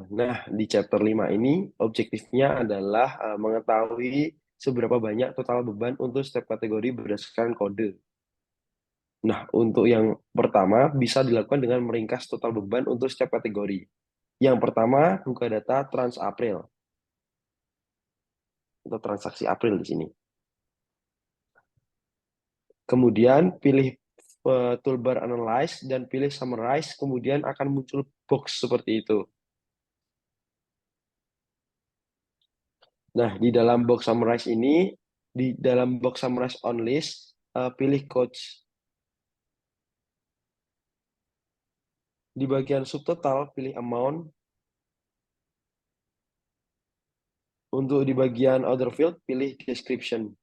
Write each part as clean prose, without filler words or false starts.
Nah, di chapter 5 ini objektifnya adalah mengetahui seberapa banyak total beban untuk setiap kategori berdasarkan kode. Nah, untuk yang pertama bisa dilakukan dengan meringkas total beban untuk setiap kategori. Yang pertama, buka data Trans April atau transaksi April di sini. Kemudian pilih toolbar Analyze dan pilih Summarize, kemudian akan muncul box seperti itu. Nah, di dalam box Summarize ini, di dalam box Summarize on list, pilih coach. Di bagian subtotal, pilih amount. Untuk di bagian other field, pilih description.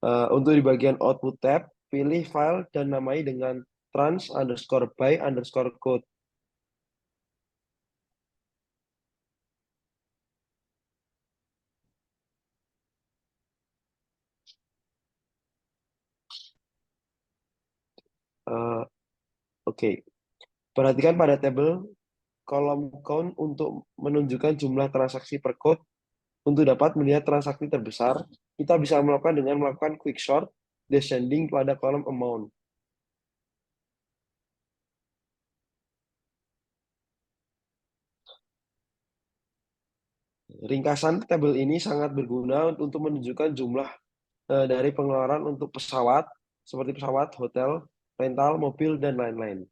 Untuk di bagian output tab, pilih file dan namai dengan trans_by_code. Oke. Perhatikan pada tabel kolom count untuk menunjukkan jumlah transaksi per code. Untuk dapat melihat transaksi terbesar, kita bisa melakukan dengan melakukan quick sort descending pada kolom amount. Ringkasan tabel ini sangat berguna untuk menunjukkan jumlah dari pengeluaran untuk pesawat, seperti pesawat, hotel, rental, mobil, dan lain-lain.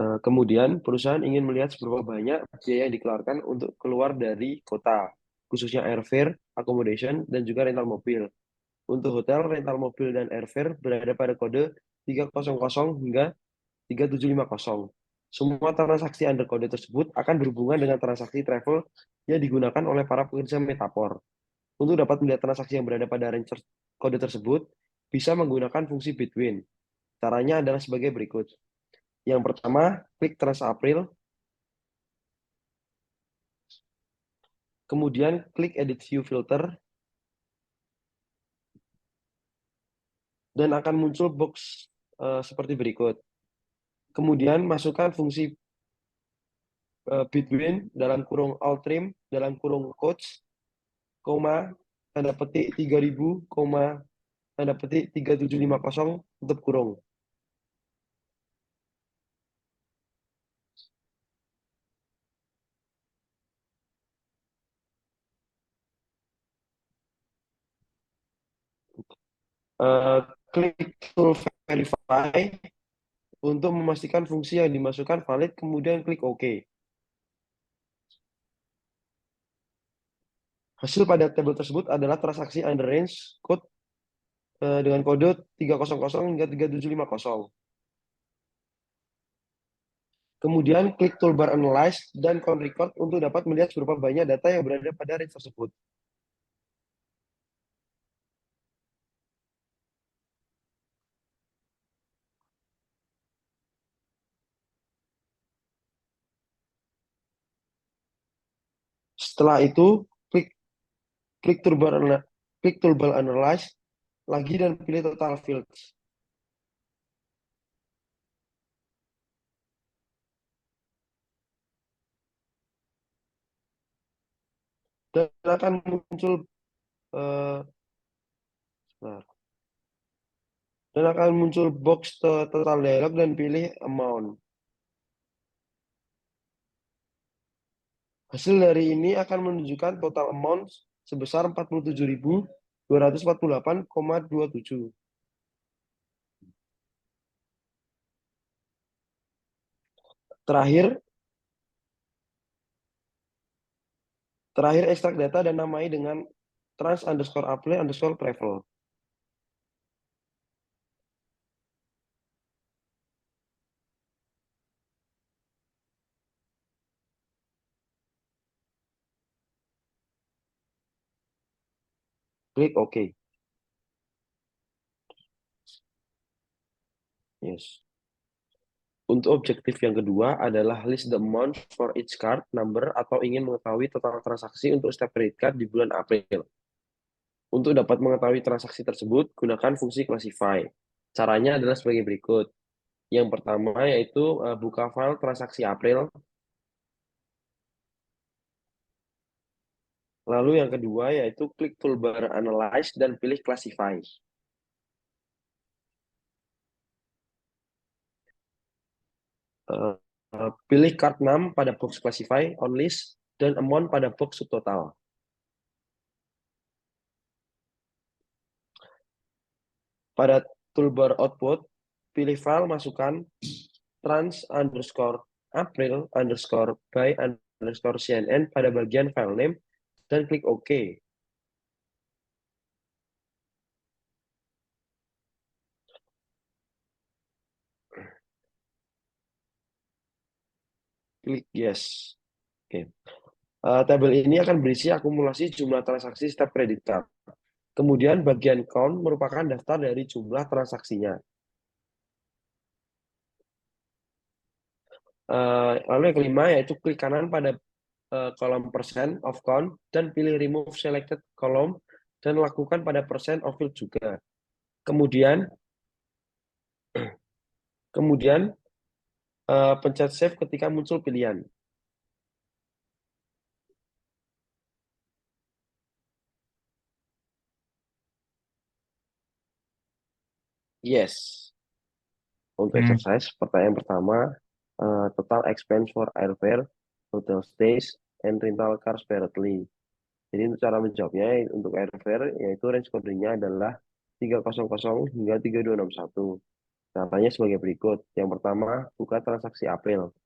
Kemudian, perusahaan ingin melihat seberapa banyak biaya yang dikeluarkan untuk keluar dari kota, khususnya airfare, accommodation, dan juga rental mobil. Untuk hotel, rental mobil, dan airfare berada pada kode 300 hingga 3750. Semua transaksi under kode tersebut akan berhubungan dengan transaksi travel yang digunakan oleh para pekerja Metapor. Untuk dapat melihat transaksi yang berada pada range kode tersebut, bisa menggunakan fungsi between. Caranya adalah sebagai berikut. Yang pertama, klik Trans April, kemudian klik Edit View Filter, dan akan muncul box seperti berikut. Kemudian masukkan fungsi between dalam kurung all trim dalam kurung coach, koma, tanda petik 3000, koma, tanda petik 3750 tutup kurung. Klik tool verify untuk memastikan fungsi yang dimasukkan valid, kemudian klik OK. Hasil pada tabel tersebut adalah transaksi under range code dengan kode 300 hingga 3750. Kemudian klik toolbar Analyze dan Count Record untuk dapat melihat seberapa banyak data yang berada pada range tersebut. Setelah itu, klik klik toolbar Analyze lagi dan pilih Total Fields. Dan akan muncul uh, box total dialog dan pilih amount. Hasil dari ini akan menunjukkan total amount sebesar 47.248,27. Terakhir ekstrak data dan namai dengan trans_apply_travel. Klik OK. Yes. Untuk objektif yang kedua adalah list the amount for each card number atau ingin mengetahui total transaksi untuk setiap credit card di bulan April. Untuk dapat mengetahui transaksi tersebut, gunakan fungsi classify. Caranya adalah sebagai berikut. Yang pertama yaitu buka file transaksi April. Lalu yang kedua yaitu klik toolbar Analyze dan pilih Classify. Eh, Pilih card name pada box Classify, on list, dan amount pada box subtotal. Pada toolbar output, pilih file masukkan trans underscore April underscore by underscore CNN pada bagian file name dan klik OK. Klik yes. Oke. Tabel ini akan berisi akumulasi jumlah transaksi setiap kredit card. Kemudian bagian count merupakan daftar dari jumlah transaksinya. Lalu yang kelima yaitu klik kanan pada kolom percent of count dan pilih remove selected column dan lakukan pada percent of field juga. Kemudian kemudian pencet save ketika muncul pilihan. Yes. Untuk exercise, pertanyaan pertama, total expense for airfare, hotel stays, and rental car separately. Jadi untuk cara menjawabnya untuk airfare yaitu range kodenya adalah 300 hingga 3261. Caranya sebagai berikut. Yang pertama, buka transaksi April.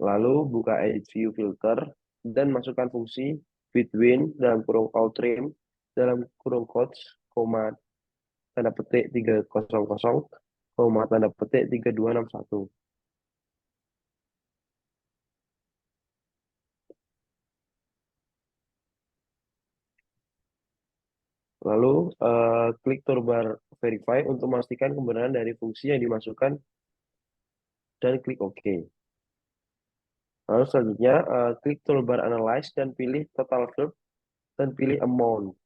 Lalu buka edit view filter dan masukkan fungsi between dalam kurung outtrim dalam kurung quotes, koma tanda petik 300, koma tanda petik 3261. Lalu klik toolbar verify untuk memastikan kebenaran dari fungsi yang dimasukkan dan klik OK. Lalu selanjutnya klik toolbar analyze dan pilih total field dan pilih amount.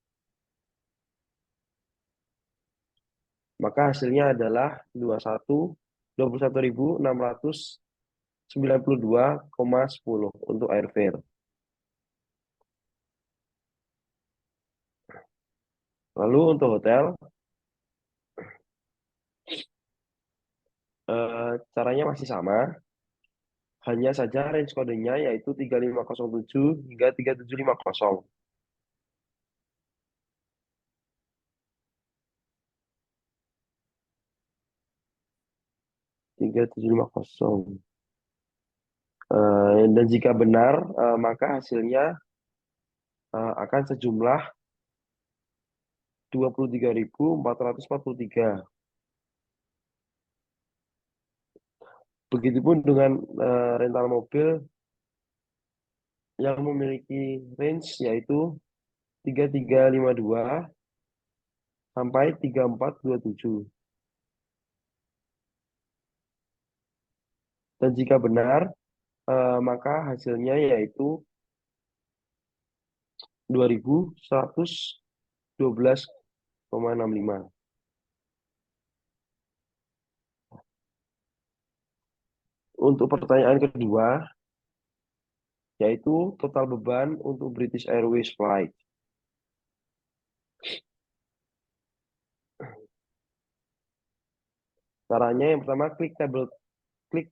Maka hasilnya adalah 21.692,10 untuk airfare. Lalu untuk hotel, caranya masih sama, hanya saja range kodenya yaitu 3507 hingga 3750. 3750. Dan jika benar, maka hasilnya akan sejumlah 23.443. Begitupun dengan rental mobil yang memiliki range yaitu 3352 sampai 3427. Dan jika benar, maka hasilnya yaitu 2112,65. Untuk pertanyaan kedua, yaitu total beban untuk British Airways flight. Caranya yang pertama klik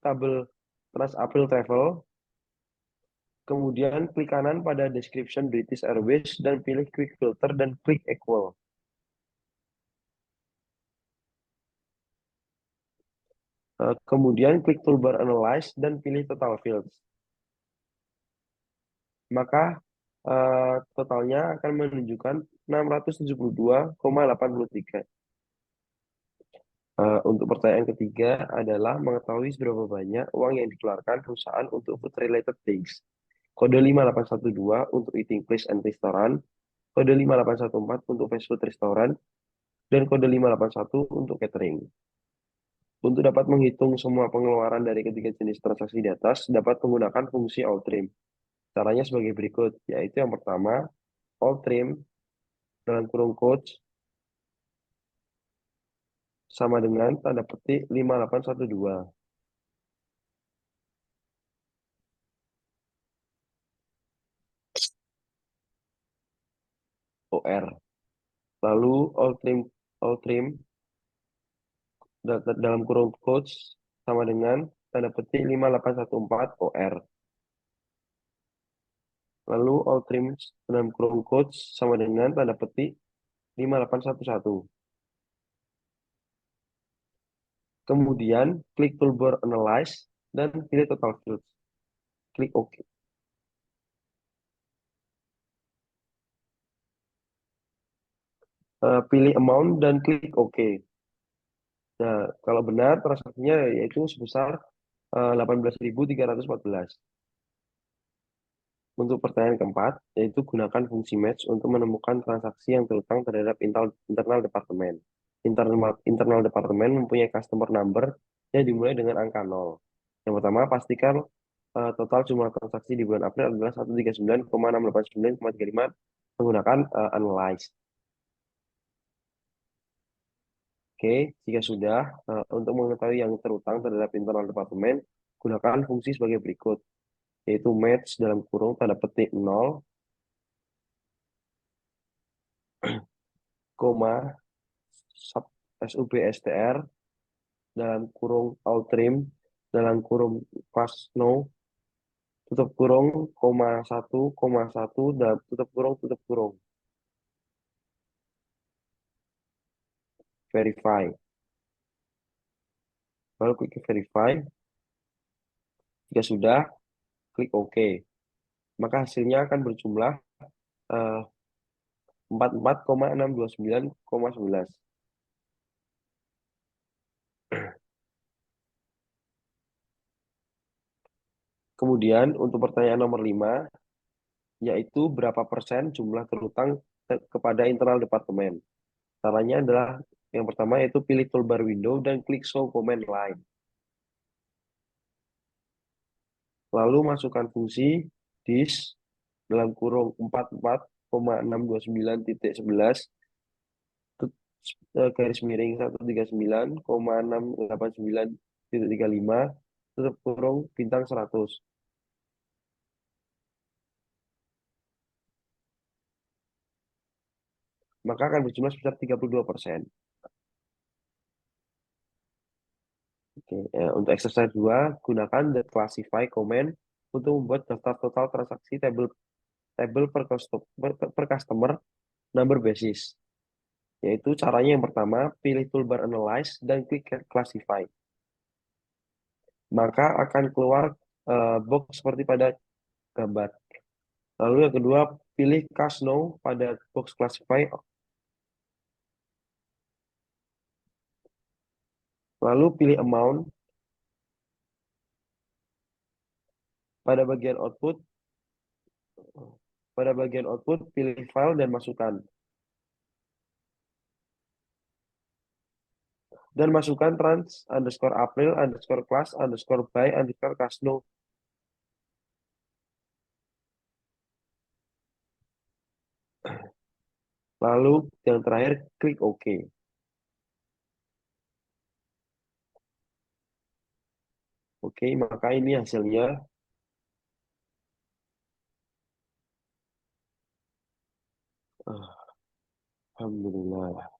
tabel Trans April Travel, kemudian klik kanan pada description British Airways dan pilih quick filter dan klik equal. Kemudian klik toolbar analyze dan pilih total fields. Maka totalnya akan menunjukkan 672,83. Untuk pertanyaan ketiga adalah mengetahui seberapa banyak uang yang dikeluarkan perusahaan untuk food related things. Kode 5812 untuk eating place and restaurant, kode 5814 untuk fast food restaurant, dan kode 581 untuk catering. Untuk dapat menghitung semua pengeluaran dari ketiga jenis transaksi di atas, dapat menggunakan fungsi Alltrim. Caranya sebagai berikut, yaitu yang pertama, Alltrim dalam kurung quotes sama dengan tanda petik 5812 OR. Lalu all trim dalam kurung quotes sama dengan tanda petik 5814 OR. Lalu all trim dalam kurung quotes sama dengan tanda petik 5811. Kemudian klik toolbar analyze dan pilih total fields. Klik OK. Pilih amount dan klik OK. Nah, kalau benar transaksinya yaitu sebesar 18.314. Untuk pertanyaan keempat, yaitu gunakan fungsi match untuk menemukan transaksi yang terutang terhadap internal departemen. Internal departemen mempunyai customer number yang dimulai dengan angka 0. Yang pertama, pastikan total jumlah transaksi di bulan April adalah 139,689,35 menggunakan analyze. Oke, jika sudah, untuk mengetahui yang terutang terhadap internal departemen, gunakan fungsi sebagai berikut, yaitu match dalam kurung tanda petik 0, koma, substr dalam kurung all-trim dalam kurung class no tutup kurung koma satu dan tutup kurung verify. Lalu klik verify. Jika sudah, klik OK. Maka hasilnya akan berjumlah 44,629,11. Kemudian untuk pertanyaan nomor 5, yaitu berapa persen jumlah terutang kepada internal departemen. Caranya adalah yang pertama yaitu pilih toolbar window dan klik show command line. Lalu masukkan fungsi dis dalam kurung 44,629.11 garis miring 139,689.35 tutup kurung bintang 100. Maka akan berjumlah sebesar 32%. Oke, untuk exercise 2, gunakan the classify command untuk membuat daftar total transaksi table per customer number basis. Yaitu caranya yang pertama, pilih toolbar analyze dan klik classify. Maka akan keluar box seperti pada gambar. Lalu yang kedua, pilih cast no pada box classify. Lalu pilih amount. Pada bagian output, pilih file dan masukkan. Dan masukkan trans underscore April underscore class underscore by underscore casno. Lalu yang terakhir klik OK. Oke, maka ini hasilnya. Ah, Alhamdulillah.